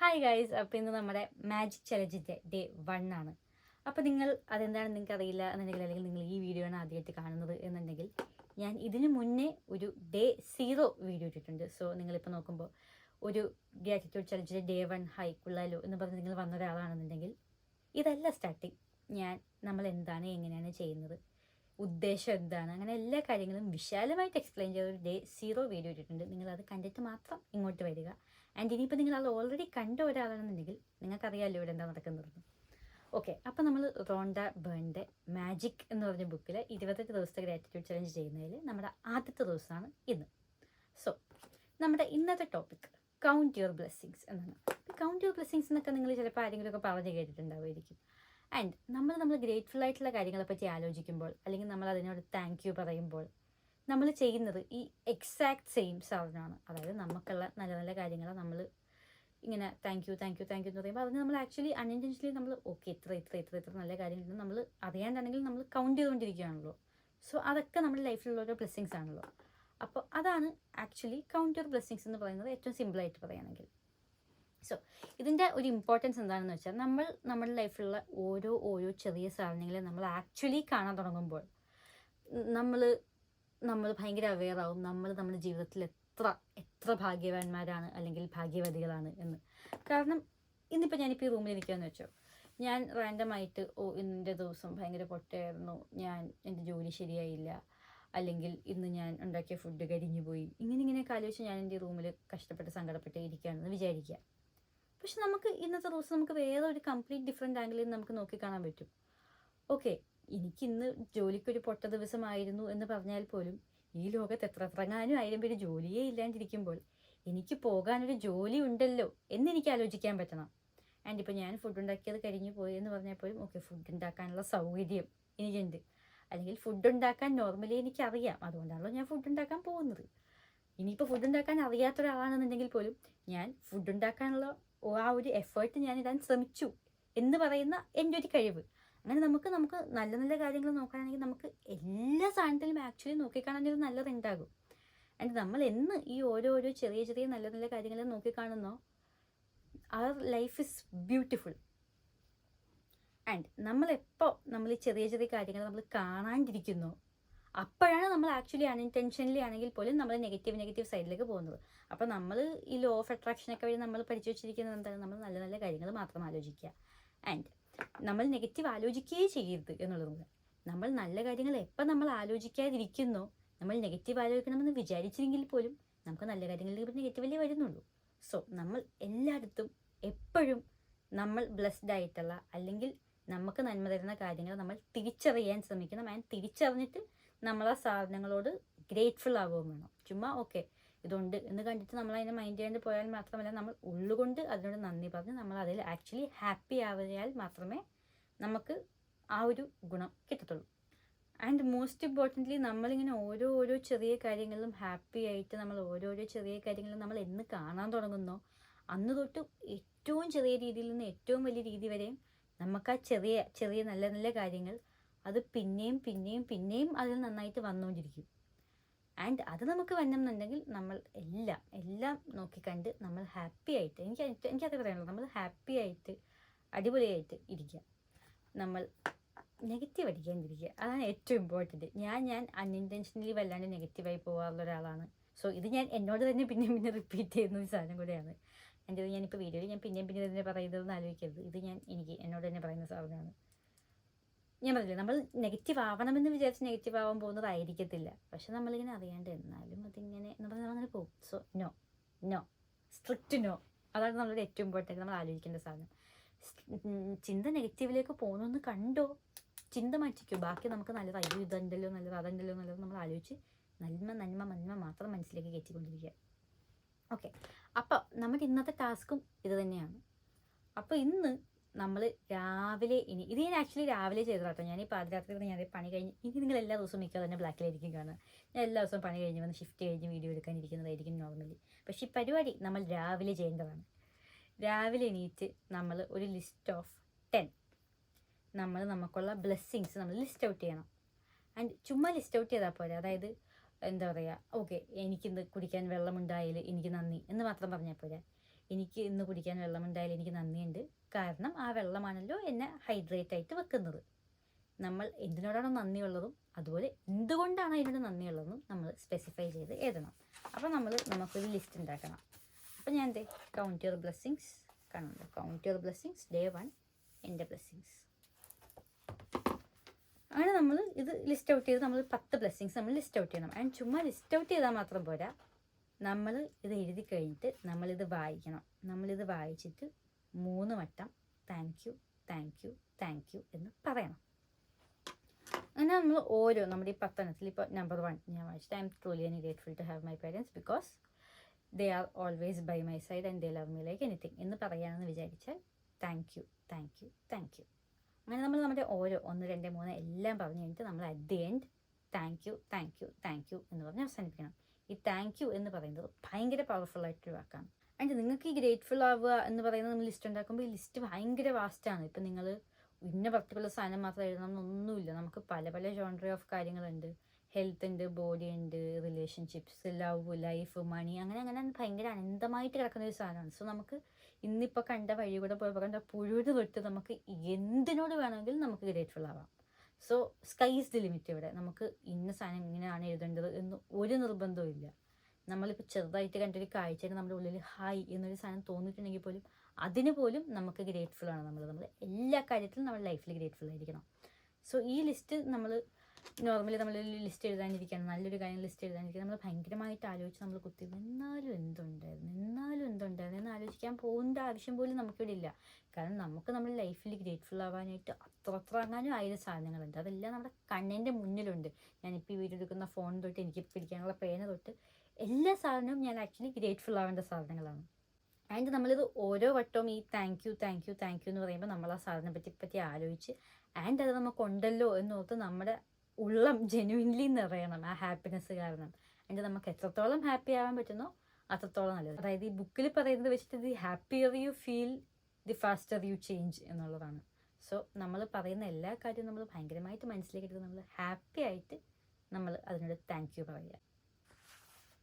Hi guys, അപ്പോൾ ഇന്ന് നമ്മുടെ മാജിക് ചലഞ്ചിൻ്റെ ഡേ 1 ആണ്. അപ്പോൾ നിങ്ങൾ അതെന്താണെന്ന് നിങ്ങൾക്ക് അറിയില്ല എന്നുണ്ടെങ്കിൽ, അല്ലെങ്കിൽ നിങ്ങൾ ഈ വീഡിയോ ആണ് ആദ്യമായിട്ട് കാണുന്നത് എന്നുണ്ടെങ്കിൽ, ഞാൻ ഇതിനു മുന്നേ ഒരു ഡേ 0 വീഡിയോ ഇട്ടിട്ടുണ്ട്. സോ നിങ്ങളിപ്പോൾ നോക്കുമ്പോൾ ഒരു ഗ്രാറ്റിറ്റ്യൂഡ് ചലഞ്ചിൻ്റെ ഡേ 1 ഹൈ കൊള്ളാലോ എന്ന് പറഞ്ഞ് നിങ്ങൾ വന്ന ഒരാളാണെന്നുണ്ടെങ്കിൽ, ഇതല്ല സ്റ്റാർട്ടിങ്. നമ്മൾ എന്താണ് എങ്ങനെയാണ് ചെയ്യുന്നത്, ഉദ്ദേശം എന്താണ്, അങ്ങനെ എല്ലാ കാര്യങ്ങളും വിശാലമായിട്ട് എക്സ്പ്ലെയിൻ ചെയ്ത ഒരു ഡേ 0 വീഡിയോ ഇട്ടിട്ടുണ്ട്. നിങ്ങളത് കണ്ടിട്ട് മാത്രം ഇങ്ങോട്ട് വരിക. ആൻഡ് ഇനിയിപ്പോൾ നിങ്ങൾ അത് ഓൾറെഡി കണ്ട ഒരാളാണെന്നുണ്ടെങ്കിൽ നിങ്ങൾക്കറിയാമല്ലോ ഇവിടെ എന്താ നടക്കുന്നത്. ഓക്കെ, അപ്പോൾ നമ്മൾ റോണ്ട ബേണിൻ്റെ മാജിക് എന്ന് പറഞ്ഞ ബുക്കിൽ 28 ദിവസത്തെ ഗ്രാറ്റിറ്റ്യൂഡ് ചലഞ്ച് ചെയ്യുന്നതിൽ നമ്മുടെ ആദ്യത്തെ ദിവസമാണ് ഇന്ന്. സോ നമ്മുടെ ഇന്നത്തെ ടോപ്പിക് കൗണ്ട് യുവർ ബ്ലെസ്സിങ്സ് എന്നാണ്. കൗണ്ട് യുവർ ബ്ലെസ്സിങ്സ് എന്നൊക്കെ നിങ്ങൾ ചിലപ്പോൾ ആരെങ്കിലുമൊക്കെ പറഞ്ഞു കേട്ടിട്ടുണ്ടാവുമായിരിക്കും. ആൻഡ് നമ്മൾ ഗ്രേറ്റ്ഫുൾ ആയിട്ടുള്ള കാര്യങ്ങളെ പറ്റി ആലോചിക്കുമ്പോൾ, അല്ലെങ്കിൽ നമ്മൾ അതിനോട് താങ്ക് യു പറയുമ്പോൾ, നമ്മൾ ചെയ്യുന്നത് ഈ എക്സാക്ട് സെയിം സാധനമാണ്. അതായത് നമുക്കുള്ള നല്ല നല്ല കാര്യങ്ങൾ നമ്മൾ ഇങ്ങനെ താങ്ക് യു എന്ന് പറയുമ്പോൾ അതിന് നമ്മൾ ആക്ച്വലി അൺഇൻറ്റൻഷനലി നമ്മൾ ഓക്കെ ഇത്ര നല്ല കാര്യങ്ങളുണ്ട് നമ്മൾ അറിയാണ്ടാണെങ്കിൽ നമ്മൾ കൗണ്ട് ചെയ്തുകൊണ്ടിരിക്കുകയാണല്ലോ. സോ അതൊക്കെ നമ്മുടെ ലൈഫിലുള്ള ഓരോ ബ്ലെസ്സിങ്സ് ആണല്ലോ. അപ്പോൾ അതാണ് ആക്ച്വലി കൗണ്ട് യുവർ ബ്ലെസ്സിങ്സ് എന്ന് പറയുന്നത്, ഏറ്റവും സിമ്പിളായിട്ട് പറയുകയാണെങ്കിൽ. സോ ഇതിൻ്റെ ഒരു ഇമ്പോർട്ടൻസ് എന്താണെന്ന് വെച്ചാൽ, നമ്മുടെ ലൈഫിലുള്ള ഓരോ ചെറിയ സാധനങ്ങളെ നമ്മൾ ആക്ച്വലി കാണാൻ തുടങ്ങുമ്പോൾ നമ്മൾ ഭയങ്കര അവെയർ ആവും നമ്മുടെ ജീവിതത്തിൽ എത്ര ഭാഗ്യവാന്മാരാണ് അല്ലെങ്കിൽ ഭാഗ്യവതികളാണ് എന്ന്. കാരണം ഇന്നിപ്പോൾ ഞാനിപ്പോൾ ഈ റൂമിൽ ഇരിക്കുകയെന്ന് വെച്ചോ, ഞാൻ റാൻഡമായിട്ട് ഇന്നത്തെ ദിവസം ഭയങ്കര പൊട്ടയായിരുന്നു, എൻ്റെ ജോലി ശരിയായില്ല, അല്ലെങ്കിൽ ഇന്ന് ഞാൻ ഉണ്ടാക്കിയ ഫുഡ് കരിഞ്ഞു പോയി, ഇങ്ങനെയൊക്കെ ആലോചിച്ച് ഞാൻ എൻ്റെ റൂമിൽ കഷ്ടപ്പെട്ട് സങ്കടപ്പെട്ട് ഇരിക്കുകയാണെന്ന് വിചാരിക്കുക. പക്ഷെ നമുക്ക് ഇന്നത്തെ ദിവസം നമുക്ക് വേറെ ഒരു കംപ്ലീറ്റ് ഡിഫറെൻറ്റ് ആംഗിളിൽ നമുക്ക് നോക്കിക്കാണാൻ പറ്റും. ഓക്കെ, എനിക്കിന്ന് ജോലിക്കൊരു പൊട്ട ദിവസമായിരുന്നു എന്ന് പറഞ്ഞാൽ പോലും ഈ ലോകത്ത് എത്രങ്ങാനും 1000 പേര് ജോലിയേ ഇല്ലാണ്ടിരിക്കുമ്പോൾ എനിക്ക് പോകാനൊരു ജോലി ഉണ്ടല്ലോ എന്നെനിക്ക് ആലോചിക്കാൻ പറ്റണം. ആൻഡ് ഇപ്പോൾ ഞാൻ ഫുഡ് ഉണ്ടാക്കിയത് കരിഞ്ഞു പോയി എന്ന് പറഞ്ഞാൽ പോലും ഓക്കെ, ഫുഡ് ഉണ്ടാക്കാനുള്ള സൗകര്യം എനിക്കുണ്ട്, അല്ലെങ്കിൽ ഫുഡ് ഉണ്ടാക്കാൻ നോർമലി എനിക്കറിയാം, അതുകൊണ്ടാണല്ലോ ഞാൻ ഫുഡ് ഉണ്ടാക്കാൻ പോകുന്നത്. ഇനിയിപ്പോൾ ഫുഡ് ഉണ്ടാക്കാൻ അറിയാത്ത ഒരാളാണെന്നുണ്ടെങ്കിൽ പോലും ഞാൻ ഫുഡ് ഉണ്ടാക്കാനുള്ള ആ ഒരു എഫേർട്ട് ഞാൻ ഇടാൻ ശ്രമിച്ചു എന്ന് പറയുന്ന എൻ്റെ ഒരു കഴിവ്. അങ്ങനെ നമുക്ക് നല്ല നല്ല കാര്യങ്ങൾ നോക്കാനാണെങ്കിൽ നമുക്ക് എല്ലാ സാധനത്തിലും ആക്ച്വലി നോക്കിക്കാണാനൊരു നല്ലതുണ്ടാകും. ആൻഡ് നമ്മൾ എന്ന് ഈ ഓരോ ചെറിയ നല്ല നല്ല കാര്യങ്ങൾ നോക്കിക്കാണുന്നോ, അവർ ലൈഫ് ഇസ് ബ്യൂട്ടിഫുൾ. ആൻഡ് നമ്മൾ ഈ ചെറിയ കാര്യങ്ങൾ നമ്മൾ കാണാണ്ടിരിക്കുന്നു, അപ്പോഴാണ് നമ്മൾ ആക്ച്വലി അൺഇൻറ്റൻഷനലി ആണെങ്കിൽ പോലും നമ്മൾ നെഗറ്റീവ് സൈഡിലേക്ക് പോകുന്നത്. അപ്പോൾ നമ്മൾ ഈ ലോ ഓഫ് അട്രാക്ഷനൊക്കെ വഴി നമ്മൾ പഠിച്ചു വെച്ചിരിക്കുന്നത് എന്താണ്, നമ്മൾ നല്ല നല്ല കാര്യങ്ങൾ മാത്രം ആലോചിക്കുക. ആൻഡ് നമ്മൾ നെഗറ്റീവ് ആലോചിക്കുകയേ ചെയ്യരുത് എന്നുള്ളത്. നമ്മൾ നല്ല കാര്യങ്ങൾ എപ്പോൾ നമ്മൾ ആലോചിക്കാതിരിക്കുന്നോ, നമ്മൾ നെഗറ്റീവ് ആലോചിക്കണമെന്ന് വിചാരിച്ചില്ലെങ്കിൽ പോലും നമുക്ക് നല്ല കാര്യങ്ങളിലേക്ക് നെഗറ്റീവല്ലേ വരുന്നുള്ളൂ. സോ നമ്മൾ എല്ലായിടത്തും എപ്പോഴും നമ്മൾ ബ്ലെസ്ഡ് ആയിട്ടുള്ള, അല്ലെങ്കിൽ നമുക്ക് നന്മ തരുന്ന കാര്യങ്ങൾ നമ്മൾ തിരിച്ചറിയാൻ ശ്രമിക്കണം. ആൻഡ് തിരിച്ചറിഞ്ഞിട്ട് നമ്മൾ ആ സാധനങ്ങളോട് ഗ്രേറ്റ്ഫുൾ ആവുകയും വേണം. ചുമ്മാ ഓക്കെ ഇതുണ്ട് എന്ന് കണ്ടിട്ട് നമ്മൾ അതിനെ മൈൻഡ് ചെയ്യാണ്ട് പോയാൽ മാത്രമല്ല, നമ്മൾ ഉള്ളുകൊണ്ട് അതിനോട് നന്ദി പറഞ്ഞ് നമ്മൾ അതിൽ ആക്ച്വലി ഹാപ്പി ആയാൽ മാത്രമേ നമുക്ക് ആ ഒരു ഗുണം കിട്ടത്തുള്ളൂ. ആൻഡ് മോസ്റ്റ് ഇമ്പോർട്ടൻ്റ്ലി നമ്മളിങ്ങനെ ഓരോ ചെറിയ കാര്യങ്ങളിലും ഹാപ്പി ആയിട്ട് നമ്മൾ ഓരോ ചെറിയ കാര്യങ്ങളും നമ്മൾ എന്ന് കാണാൻ തുടങ്ങുന്നോ, അന്ന് തൊട്ട് ഏറ്റവും ചെറിയ രീതിയിൽ നിന്ന് ഏറ്റവും വലിയ രീതി വരെയും നമുക്ക് ആ ചെറിയ നല്ല നല്ല കാര്യങ്ങൾ അത് പിന്നെയും അതിൽ നന്നായിട്ട് വന്നുകൊണ്ടിരിക്കും. ആൻഡ് അത് നമുക്ക് വരണമെന്നുണ്ടെങ്കിൽ നമ്മൾ എല്ലാം നോക്കിക്കണ്ട് നമ്മൾ ഹാപ്പി ആയിട്ട്, എനിക്കത് പറയാനുള്ളൂ, നമ്മൾ ഹാപ്പി ആയിട്ട് അടിപൊളിയായിട്ട് ഇരിക്കുക. നമ്മൾ നെഗറ്റീവ് അടിക്കാണ്ടിരിക്കുക, അതാണ് ഏറ്റവും ഇമ്പോർട്ടൻറ്റ്. ഞാൻ അൺഇൻറ്റൻഷനലി വല്ലാണ്ട് നെഗറ്റീവായി പോകാറുള്ള ഒരാളാണ്. സോ ഇത് ഞാൻ എന്നോട് തന്നെ പിന്നെ റിപ്പീറ്റ് ചെയ്യുന്ന ഒരു സാധനം കൂടെയാണ്. എൻ്റെ ഇത് ഞാനിപ്പോൾ വീഡിയോയിൽ ഞാൻ പിന്നെ തന്നെ പറയുന്നതെന്ന് ആലോചിക്കരുത്. ഇത് എന്നോട് തന്നെ പറയുന്ന സാധനമാണ്. ഞാൻ പറഞ്ഞില്ലേ, നമ്മൾ നെഗറ്റീവ് ആവണമെന്ന് വിചാരിച്ച് നെഗറ്റീവ് ആവാൻ പോകുന്നതായിരിക്കത്തില്ല. പക്ഷെ നമ്മളിങ്ങനെ അറിയാണ്ട് എന്നാലും അതിങ്ങനെ എന്ന് പറഞ്ഞാൽ നമ്മളങ്ങനെ പോകും. സോ നോ സ്ട്രിക്റ്റ് നോ, അതാണ് നമ്മളുടെ ഏറ്റവും ഇമ്പോർട്ടൻറ്റ് നമ്മൾ ആലോചിക്കേണ്ട സാധനം. ചിന്ത നെഗറ്റീവിലേക്ക് പോകുന്നെന്ന് കണ്ടോ, ചിന്ത മാറ്റിക്കോ. ബാക്കി നമുക്ക് നല്ലത് ഇതുണ്ടല്ലോ നല്ലത് അതുണ്ടല്ലോ നല്ലത് നമ്മൾ ആലോചിച്ച് നന്മ മാത്രം മനസ്സിലേക്ക് കയറ്റിക്കൊണ്ടിരിക്കുക. ഓക്കെ, അപ്പോൾ നമ്മുടെ ഇന്നത്തെ ടാസ്കും ഇത് തന്നെയാണ്. അപ്പോൾ ഇന്ന് നമ്മൾ രാവിലെ ഇത് ഞാൻ ആക്ച്വലി രാവിലെ ചെയ്തതാട്ടോ. ഞാൻ ഈ പാതിരാത്രി ഞാൻ പണി കഴിഞ്ഞ്, ഇനി നിങ്ങൾ എല്ലാ ദിവസവും മിക്ക തന്നെ ബ്ലാക്കിലായിരിക്കും കാണുക. ഞാൻ എല്ലാ ദിവസവും പണി കഴിഞ്ഞ് വന്ന് ഷിഫ്റ്റ് കഴിഞ്ഞ് വീഡിയോ എടുക്കാനിരിക്കുന്നതായിരിക്കും നോർമലി. പക്ഷേ ഈ പരിപാടി നമ്മൾ രാവിലെ ചെയ്യേണ്ടതാണ്. രാവിലെ എണീറ്റ് നമ്മൾ ഒരു ലിസ്റ്റ് ഓഫ് 10 നമുക്കുള്ള ബ്ലെസ്സിങ്സ് നമ്മൾ ലിസ്റ്റ് ഔട്ട് ചെയ്യണം. ആൻഡ് ചുമ്മാ ലിസ്റ്റ് ഔട്ട് ചെയ്താൽ പോരെ. അതായത് എന്താ പറയുക, ഓക്കെ എനിക്കിന്ന് കുടിക്കാൻ വെള്ളമുണ്ടായാൽ എനിക്ക് നന്ദി എന്ന് മാത്രം പറഞ്ഞാൽ പോരെ. എനിക്ക് ഇന്ന് കുടിക്കാൻ വെള്ളമുണ്ടായാലും എനിക്ക് നന്ദിയുണ്ട്, കാരണം ആ വെള്ളമാണല്ലോ എന്നെ ഹൈഡ്രേറ്റ് ആയിട്ട് വെക്കുന്നത്. നമ്മൾ എന്തിനോടാണോ നന്ദിയുള്ളതും അതുപോലെ എന്തുകൊണ്ടാണ് അതിനോട് നന്ദിയുള്ളതെന്നും നമ്മൾ സ്പെസിഫൈ ചെയ്ത് എഴുതണം. അപ്പോൾ നമുക്കൊരു ലിസ്റ്റ് ഉണ്ടാക്കണം. അപ്പോൾ ഞാൻ എന്തേ കൗണ്ട് യുവർ ബ്ലെസ്സിങ്സ് കാണുന്നുണ്ട്. കൗണ്ട് യുവർ ബ്ലെസ്സിങ്സ് ഡേ 1 എൻ്റെ ബ്ലെസ്സിങ്സ്. അങ്ങനെ നമ്മൾ ഇത് ലിസ്റ്റ് ഔട്ട് ചെയ്ത് നമ്മൾ 10 ബ്ലെസ്സിങ്സ് നമ്മൾ ലിസ്റ്റ് ഔട്ട് ചെയ്യണം. ആൻഡ് ചുമ്മാ ലിസ്റ്റ് ഔട്ട് ചെയ്താൽ മാത്രം പോരാ, നമ്മൾ ഇത് എഴുതി കഴിഞ്ഞിട്ട് നമ്മളിത് വായിക്കണം. നമ്മളിത് വായിച്ചിട്ട് 3 വട്ടം thank you thank you thank U എന്ന് പറയണം. അങ്ങനെ നമ്മൾ ഓരോ നമ്മുടെ ഈ 10 ഇപ്പോൾ നമ്പർ 1 ഞാൻ വായിച്ചിട്ട് I am truly and grateful to have my parents because they are always by my side and they love me like anything എന്ന് പറയാമെന്ന് വിചാരിച്ചാൽ thank you thank you thank you. അങ്ങനെ നമ്മൾ നമ്മുടെ ഓരോ 1, 2, 3 എല്ലാം പറഞ്ഞു കഴിഞ്ഞിട്ട് നമ്മൾ at the end thank you thank you thank U എന്ന് പറഞ്ഞ് അവസാനിപ്പിക്കണം. ഈ താങ്ക് യു എന്ന് പറയുന്നത് ഭയങ്കര പവർഫുൾ ആയിട്ടൊരു വാക്കാണ്. ആൻഡ് നിങ്ങൾക്ക് ഈ ഗ്രേറ്റ്ഫുൾ ആവുക എന്ന് പറയുന്നത് നമ്മൾ ലിസ്റ്റ് ഉണ്ടാക്കുമ്പോൾ ഈ ലിസ്റ്റ് ഭയങ്കര വാസ്റ്റാണ്. ഇപ്പം നിങ്ങൾ ഇന്ന പർട്ടിക്കുലർ സാധനം മാത്രം എഴുതണം എന്നൊന്നുമില്ല. നമുക്ക് പല പല ജോൺറി ഓഫ് കാര്യങ്ങളുണ്ട്. ഹെൽത്ത് ഉണ്ട്, ബോഡി ഉണ്ട്, റിലേഷൻഷിപ്സ്, ലവ്, ലൈഫ്, മണി, അങ്ങനെ അങ്ങനെ ഭയങ്കര അനന്തമായിട്ട് കിടക്കുന്ന ഒരു സാധനമാണ്. സോ നമുക്ക് ഇന്നിപ്പോൾ കണ്ട വഴി കൂടെ പോയപ്പോൾ കണ്ട പുഴുത് തൊട്ട് നമുക്ക് എന്തിനോട് വേണമെങ്കിലും നമുക്ക് ഗ്രേറ്റ്ഫുൾ ആവാം. So sky is the limit. ഇവിടെ നമുക്ക് ഇന്ന സാധനം ഇങ്ങനെയാണ് എഴുതേണ്ടത് എന്ന് ഒരു നിർബന്ധവും ഇല്ല. നമ്മളിപ്പോൾ ചെറുതായിട്ട് കണ്ടൊരു കാഴ്ചയിൽ നമ്മുടെ ഉള്ളിൽ ഹായ് എന്നൊരു സാധനം തോന്നിയിട്ടുണ്ടെങ്കിൽ പോലും അതിന് പോലും നമുക്ക് ഗ്രേറ്റ്ഫുൾ ആണ്. നമ്മൾ എല്ലാ കാര്യത്തിലും നമ്മുടെ ലൈഫിൽ ഗ്രേറ്റ്ഫുൾ ആയിരിക്കണം. സോ ഈ ലിസ്റ്റ് നമ്മൾ നോർമലി നമ്മളൊരു ലിസ്റ്റ് എഴുതാനിരിക്കണം, നല്ലൊരു കാര്യം ലിസ്റ്റ് എഴുതാനിരിക്കണം, നമ്മൾ ഭയങ്കരമായിട്ട് ആലോചിച്ച് നമ്മൾ കുത്തിയിരുന്നു എന്നാലും എന്തുണ്ടായിരുന്നു എന്ന് ആലോചിക്കാൻ പോകേണ്ട ആവശ്യം പോലും നമുക്കിവിടെ ഇല്ല. കാരണം നമുക്ക് നമ്മുടെ ലൈഫിൽ ഗ്രേറ്റ്ഫുൾ ആവാനായിട്ട് അത്ര അങ്ങാനും 1000 സാധനങ്ങളുണ്ട്. അതെല്ലാം നമ്മുടെ കണ്ണിൻ്റെ മുന്നിലുണ്ട്. ഞാനിപ്പോൾ ഈ വീഡിയോ എടുക്കുന്ന ഫോൺ തൊട്ട് എനിക്ക് പിടിക്കാനുള്ള പേന തൊട്ട് എല്ലാ സാധനവും ഞാൻ ആക്ച്വലി ഗ്രേറ്റ്ഫുൾ ആവേണ്ട സാധനങ്ങളാണ്. ആൻഡ് നമ്മളിത് ഓരോ വട്ടവും ഈ thank you thank you thank U എന്ന് പറയുമ്പോൾ നമ്മൾ ആ സാധനം പറ്റി ആലോചിച്ച് ആൻഡ് അത് നമുക്കുണ്ടല്ലോ എന്നോർത്ത് നമ്മുടെ ഉള്ളം ജെന്യുവിൻലി നിറയണം ആ ഹാപ്പിനെസ് കാരണം. ആൻഡ് നമുക്ക് എത്രത്തോളം ഹാപ്പി ആവാൻ പറ്റുന്നോ അത്രത്തോളം നല്ലത്. അതായത് ഈ ബുക്കിൽ പറയുന്നത് വെച്ചിട്ട് the happier you feel the faster you change എന്നുള്ളതാണ്. സോ നമ്മൾ പറയുന്ന എല്ലാ കാര്യവും നമ്മൾ ഭയങ്കരമായിട്ട് മനസ്സിലേക്ക് എടുത്ത് നമ്മൾ ഹാപ്പി ആയിട്ട് നമ്മൾ അതിനോട് താങ്ക് യു പറയുക.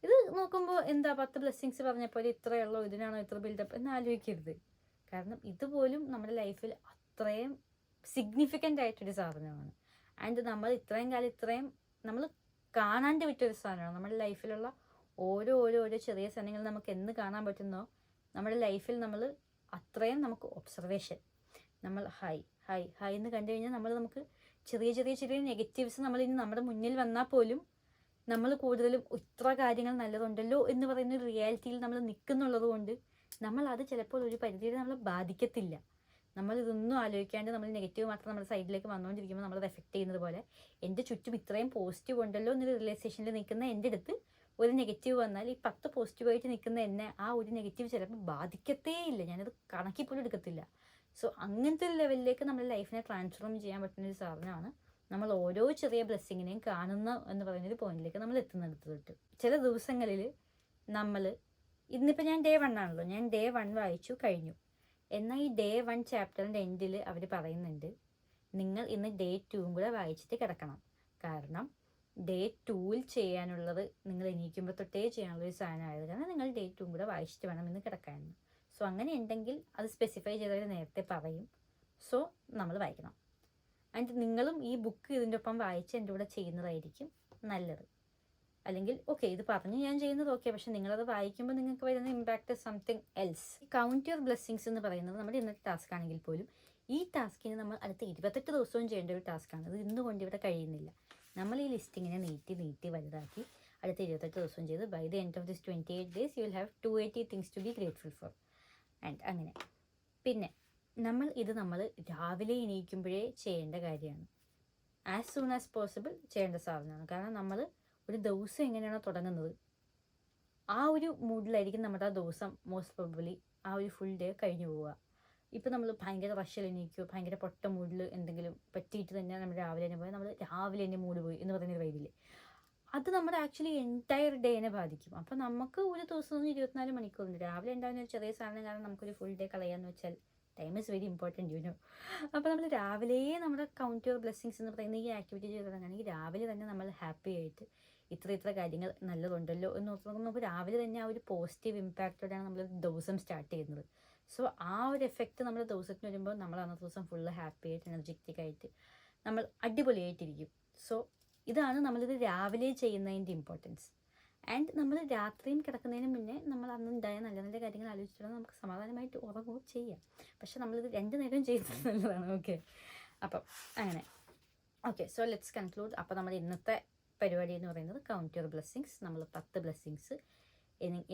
ഇത് നോക്കുമ്പോൾ എന്താ 10 ബ്ലെസ്സിങ്സ് പറഞ്ഞപ്പോൾ ഇത്രയേ ഉള്ളൂ, ഇതിനാണോ ഇത്ര ബിൽഡപ്പ് എന്ന് ആലോചിക്കരുത്. കാരണം ഇതുപോലും നമ്മുടെ ലൈഫിൽ അത്രയും സിഗ്നിഫിക്കൻ്റ് ആയിട്ടൊരു സാധനമാണ്. ആൻഡ് നമ്മൾ ഇത്രയും കാലം ഇത്രയും നമ്മൾ കാണാണ്ട് വിട്ടൊരു സാധനമാണ്. നമ്മുടെ ലൈഫിലുള്ള ഓരോ ചെറിയ സാധനങ്ങൾ നമുക്ക് എന്ന് കാണാൻ പറ്റുന്നോ നമ്മുടെ ലൈഫിൽ നമ്മൾ അത്രയും നമുക്ക് ഒബ്സർവേഷൻ, നമ്മൾ ഹായ് എന്ന് കണ്ടു കഴിഞ്ഞാൽ നമുക്ക് ചെറിയ നെഗറ്റീവ്സ് നമ്മളിനി നമ്മുടെ മുന്നിൽ വന്നാൽ പോലും നമ്മൾ കൂടുതലും ഇത്ര കാര്യങ്ങൾ നല്ലതുണ്ടല്ലോ എന്ന് പറയുന്ന ഒരു റിയാലിറ്റിയിൽ നമ്മൾ നിൽക്കുന്നുള്ളത് കൊണ്ട് നമ്മൾ അത് ചിലപ്പോൾ ഒരു പരിധിയിൽ നമ്മളെ ബാധിക്കത്തില്ല. നമ്മൾ ഇതൊന്നും ആലോചിക്കാണ്ട് നമ്മൾ നെഗറ്റീവ് മാത്രം നമ്മുടെ സൈഡിലേക്ക് വന്നുകൊണ്ടിരിക്കുമ്പോൾ നമ്മളത് എഫക്റ്റ് ചെയ്യുന്നത് പോലെ എൻ്റെ ചുറ്റും ഇത്രയും പോസിറ്റീവ് ഉണ്ടല്ലോ എന്നൊരു റിയലൈസേഷനിൽ നിൽക്കുന്ന എൻ്റെ അടുത്ത് ഒരു നെഗറ്റീവ് വന്നാൽ ഈ 10 പോസിറ്റീവായിട്ട് നിൽക്കുന്ന എന്നെ ആ ഒരു നെഗറ്റീവ് ചിലപ്പോൾ ബാധിക്കത്തേ ഇല്ല. ഞാനത് കണക്കിൽ പോലും എടുക്കത്തില്ല. സോ അങ്ങനത്തെ ഒരു ലെവലിലേക്ക് നമ്മുടെ ലൈഫിനെ ട്രാൻസ്ഫോം ചെയ്യാൻ പറ്റുന്ന ഒരു സാധനമാണ് നമ്മൾ ഓരോ ചെറിയ ബ്ലെസ്സിങ്ങിനെയും കാണുന്ന എന്ന് പറയുന്നൊരു പോയിന്റിലേക്ക് നമ്മൾ എത്തുന്നിടത്ത് തൊട്ട്. ചില ദിവസങ്ങളിൽ നമ്മൾ ഇന്നിപ്പോൾ ഞാൻ ഡേ 1 ആണല്ലോ, ഞാൻ ഡേ 1 വായിച്ചു കഴിഞ്ഞു. എന്നാൽ ഈ ഡേ 1 ചാപ്റ്ററിൻ്റെ എൻഡിൽ അവർ പറയുന്നുണ്ട് നിങ്ങൾ ഇന്ന് ഡേ 2 കൂടെ വായിച്ചിട്ട് കിടക്കണം. കാരണം ഡേ 2 ചെയ്യാനുള്ളത് നിങ്ങൾ എണീക്കുമ്പോൾ തൊട്ടേ ചെയ്യാനുള്ളൊരു സാധനമായത് കാരണം നിങ്ങൾ ഡേ 2 കൂടെ വായിച്ചിട്ട് വേണം ഇന്ന് കിടക്കാമെന്ന്. സോ അങ്ങനെ ഉണ്ടെങ്കിൽ അത് സ്പെസിഫൈ ചെയ്തവർ നേരത്തെ പറയും. സോ നമ്മൾ വായിക്കണം. ആൻഡ് നിങ്ങളും ഈ ബുക്ക് ഇതിൻ്റെ ഒപ്പം വായിച്ച് എൻ്റെ കൂടെ ചെയ്യുന്നതായിരിക്കും നല്ലത്. അല്ലെങ്കിൽ ഓക്കെ ഇത് പറഞ്ഞ് ഞാൻ ചെയ്യുന്നത് ഓക്കെ, പക്ഷെ നിങ്ങളത് വായിക്കുമ്പോൾ നിങ്ങൾക്ക് വരുന്ന impact something else. Count your blessings എന്ന് പറയുന്നത് നമ്മുടെ ഇന്നത്തെ ടാസ്ക് ആണെങ്കിൽ പോലും ഈ ടാസ്കിന് നമ്മൾ അടുത്ത 28 ദിവസവും ചെയ്യേണ്ട ഒരു ടാസ്ക്കാണ്. ഇത് ഇന്നുകൊണ്ട് ഇവിടെ കഴിയുന്നില്ല. നമ്മൾ ഈ ലിസ്റ്റിങ്ങിനെ നീട്ടി വലുതാക്കി അടുത്ത 28 ദിവസവും ചെയ്ത് by the end of this 28 days you will have 280 things to be grateful for. And അങ്ങനെ പിന്നെ നമ്മൾ രാവിലെ എണീക്കുമ്പോഴേ ചെയ്യേണ്ട കാര്യമാണ്. ആസ് സൂൺ ആസ് പോസിബിൾ ചെയ്യേണ്ട സാധനമാണ്. കാരണം നമ്മൾ ഒരു ദിവസം എങ്ങനെയാണോ തുടങ്ങുന്നത് ആ ഒരു മൂഡിലായിരിക്കും നമ്മുടെ ആ ദിവസം മോസ്റ്റ് പ്രോബബ്ലി ആ ഒരു ഫുൾ ഡേ കഴിഞ്ഞു പോവുക. ഇപ്പോൾ നമ്മൾ ഭയങ്കര റഷ്യൽ എണീക്കുകയോ ഭയങ്കര പൊട്ട മൂഡിൽ എന്തെങ്കിലും പറ്റിയിട്ട് തന്നെ നമ്മൾ രാവിലെ തന്നെ പോയാൽ നമ്മൾ രാവിലെ തന്നെ മൂഡ് പോയി എന്ന് പറയുന്നൊരു വൈബില്ലേ, അത് നമ്മുടെ ആക്ച്വലി എൻറ്റയർ ഡേനെ ബാധിക്കും. അപ്പോൾ നമുക്ക് ഒരു ദിവസം 24 മണിക്കൂറുണ്ട്. രാവിലെ ഉണ്ടാകുന്ന ഒരു ചെറിയ സാധനം കാരണം നമുക്കൊരു ഫുൾ ഡേ കളയാന്ന് വെച്ചാൽ time is very important you know. അപ്പോൾ നമ്മൾ രാവിലെ നമ്മുടെ കൗണ്ട് യുവർ ബ്ലെസ്സിങ്സ് എന്ന് പറയുന്ന ഈ ആക്ടിവിറ്റി ചെയ്ത് തുടങ്ങുകയാണെങ്കിൽ രാവിലെ തന്നെ നമ്മൾ ഹാപ്പി ആയിട്ട് ഇത്ര കാര്യങ്ങൾ നല്ലതുണ്ടല്ലോ എന്ന് നോക്കുമ്പോൾ നമുക്ക് രാവിലെ തന്നെ ആ ഒരു പോസിറ്റീവ് ഇമ്പാക്റ്റോടെയാണ് നമ്മൾ ദിവസം സ്റ്റാർട്ട് ചെയ്യുന്നത്. സോ ആ ഒരു എഫക്റ്റ് നമ്മുടെ ദിവസത്തിന് വരുമ്പോൾ നമ്മൾ അന്നത്തെ ദിവസം ഫുള്ള് ഹാപ്പി ആയിട്ട് എനർജറ്റിക് ആയിട്ട് നമ്മൾ അടിപൊളിയായിട്ടിരിക്കും. സോ ഇതാണ് നമ്മളിത് രാവിലെ ചെയ്യുന്നതിൻ്റെ ഇമ്പോർട്ടൻസ്. ആൻഡ് നമ്മൾ രാത്രിയും കിടക്കുന്നതിന് മുന്നേ നമ്മൾ അന്നുണ്ടായ നല്ല നല്ല കാര്യങ്ങൾ ആലോചിച്ചിട്ടുണ്ടെങ്കിൽ നമുക്ക് സമാധാനമായിട്ട് ഉറങ്ങുകയും ചെയ്യാം. പക്ഷെ നമ്മളിത് 2 നേരവും ചെയ്യുന്നത് നല്ലതാണ്. ഓക്കെ, അപ്പം അങ്ങനെ. Okay, so let's conclude. അപ്പോൾ നമ്മുടെ ഇന്നത്തെ പരിപാടി എന്ന് പറയുന്നത് കൗണ്ട് യുവർ ബ്ലെസ്സിങ്സ്. നമ്മൾ 10 ബ്ലെസ്സിങ്സ്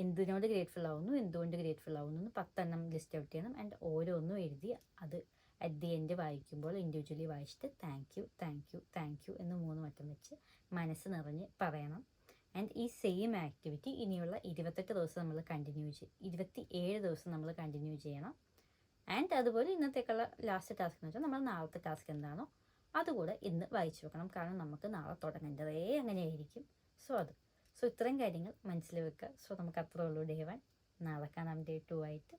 എന്തിനോട് ഗ്രേറ്റ്ഫുൾ ആവുന്നു, എന്തുകൊണ്ട് ഗ്രേറ്റ്ഫുൾ ആവുന്നു എന്ന് 10 എണ്ണം ലിസ്റ്റ് ഔട്ട് ചെയ്യണം. ആൻഡ് ഓരോന്നും എഴുതി അത് അറ്റ് ദി എൻഡ് വായിക്കുമ്പോൾ ഇൻഡിവിജ്വലി വായിച്ചിട്ട് താങ്ക് യു എന്ന് 3 വട്ടം വെച്ച് മനസ്സ് നിറഞ്ഞ് പറയണം. ആൻഡ് ഈ സെയിം ആക്ടിവിറ്റി ഇനിയുള്ള 28 ദിവസം നമ്മൾ 27 ദിവസം നമ്മൾ കണ്ടിന്യൂ ചെയ്യണം. ആൻഡ് അതുപോലെ ഇന്നത്തേക്കുള്ള ലാസ്റ്റ് ടാസ്ക് എന്ന് വെച്ചാൽ നമ്മൾ നാളത്തെ ടാസ്ക് എന്താണോ അതുകൂടെ ഇന്ന് വായിച്ചു വെക്കണം. കാരണം നമുക്ക് നാളെ തുടങ്ങേണ്ടതേ അങ്ങനെയായിരിക്കും. സോ ഇത്രയും കാര്യങ്ങൾ മനസ്സിൽ വെക്കുക. സോ നമുക്ക് അത്രേ ഉള്ളൂ ഡേ 1. നാളെ കാണാം ഡേ 2 ആയിട്ട്.